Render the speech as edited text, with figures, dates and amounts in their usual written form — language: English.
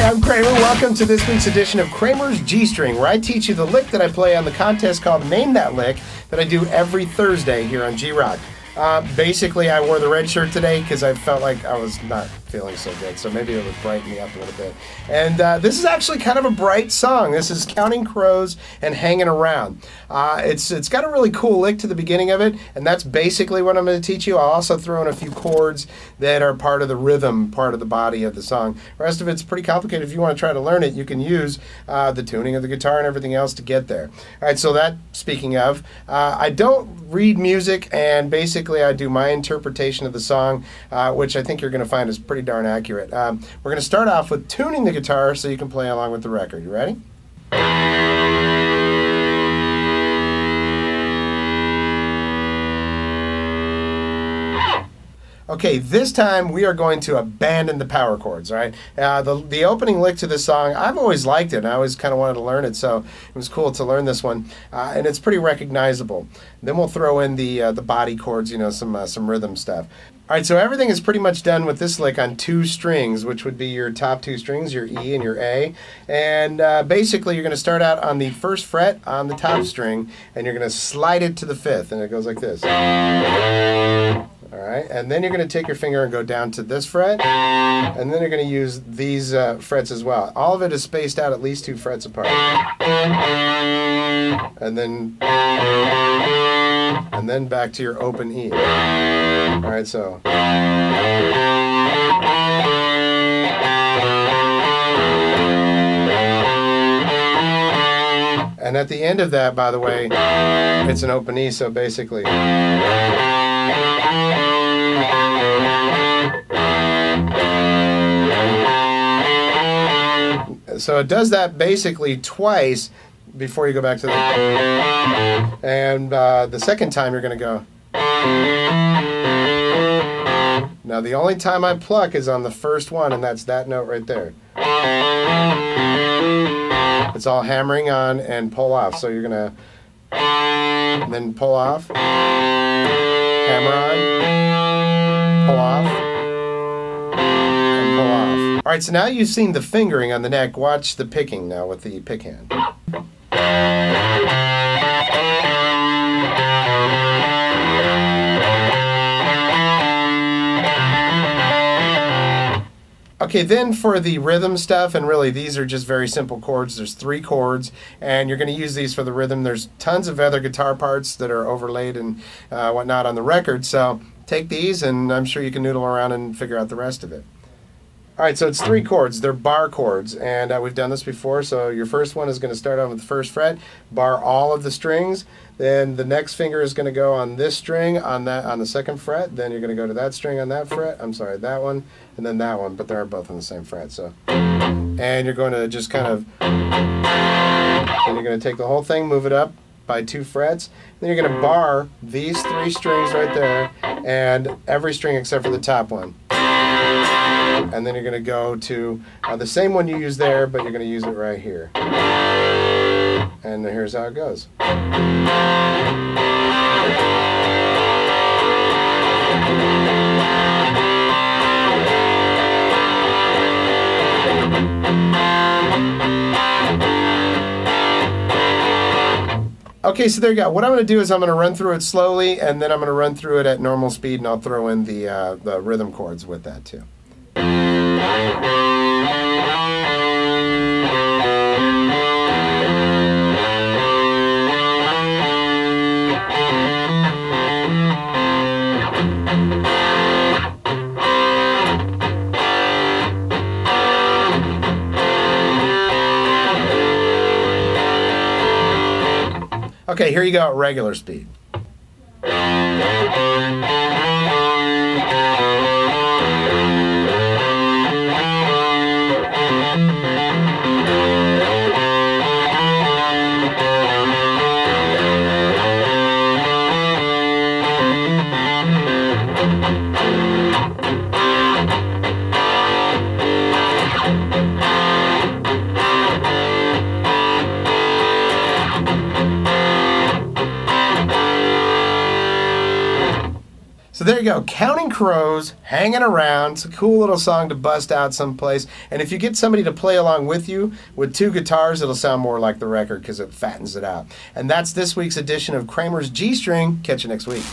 I'm Kramer. Welcome to this week's edition of Kramers G String, where I teach you the lick that I play on the contest called Name That Lick that I do every Thursday here on G-Rock. Basically, I wore the red shirt today because I felt like I was not feeling so good, so maybe it would brighten me up a little bit. And this is actually kind of a bright song. This is Counting Crows and Hangin' Around. It's got a really cool lick to the beginning of it, and that's basically what I'm going to teach you. I'll also throw in a few chords that are part of the rhythm, part of the body of the song. The rest of it's pretty complicated. If you want to try to learn it, you can use the tuning of the guitar and everything else to get there. All right, so that, speaking of, I don't read music, and basically I do my interpretation of the song, which I think you're going to find is pretty darn accurate. We're going to start off with tuning the guitar so you can play along with the record. You ready? Okay, this time we are going to abandon the power chords, all right? The opening lick to this song, I've always liked it, and I always kind of wanted to learn it, so it was cool to learn this one, and it's pretty recognizable. Then we'll throw in the body chords, you know, some rhythm stuff. All right, so everything is pretty much done with this lick on 2 strings, which would be your top 2 strings, your E and your A. And basically, you're going to start out on the 1st fret on the top string, and you're going to slide it to the 5th, and it goes like this. All right, and then you're going to take your finger and go down to this fret, and then you're going to use these frets as well. All of it is spaced out at least 2 frets apart. And then back to your open E. All right, so. And at the end of that, by the way, it's an open E, so basically. So it does that basically twice before you go back to the. And the second time you're going to go. Now the only time I pluck is on the first one, and that's that note right there. It's all hammering on and pull off. So you're going to then pull off, hammer on, pull off, and pull off. All right, so now you've seen the fingering on the neck. Watch the picking now with the pick hand. Okay, then for the rhythm stuff, and really these are just very simple chords. There's 3 chords, and you're going to use these for the rhythm. There's tons of other guitar parts that are overlaid and whatnot on the record, so take these, and I'm sure you can noodle around and figure out the rest of it. All right, so it's 3 chords. They're bar chords, and we've done this before. So your first one is going to start on with the 1st fret, bar all of the strings. Then the next finger is going to go on this string on the 2nd fret. Then you're going to go to that string on that fret. I'm sorry, that one, and then that one. But they're both on the same fret. So, and you're going to just kind of, and you're going to take the whole thing, move it up by 2 frets. Then you're going to bar these 3 strings right there, and every string except for the top one. And then you're going to go to the same one you used there, but you're going to use it right here. And here's how it goes. Okay, so there you go. What I'm going to do is I'm going to run through it slowly, and then I'm going to run through it at normal speed, and I'll throw in the rhythm chords with that too. Okay, here you go at regular speed. So there you go, Counting Crows, Hanging Around. It's a cool little song to bust out someplace. And if you get somebody to play along with you with two guitars, it'll sound more like the record because it fattens it out. And that's this week's edition of Kramers G String. Catch you next week.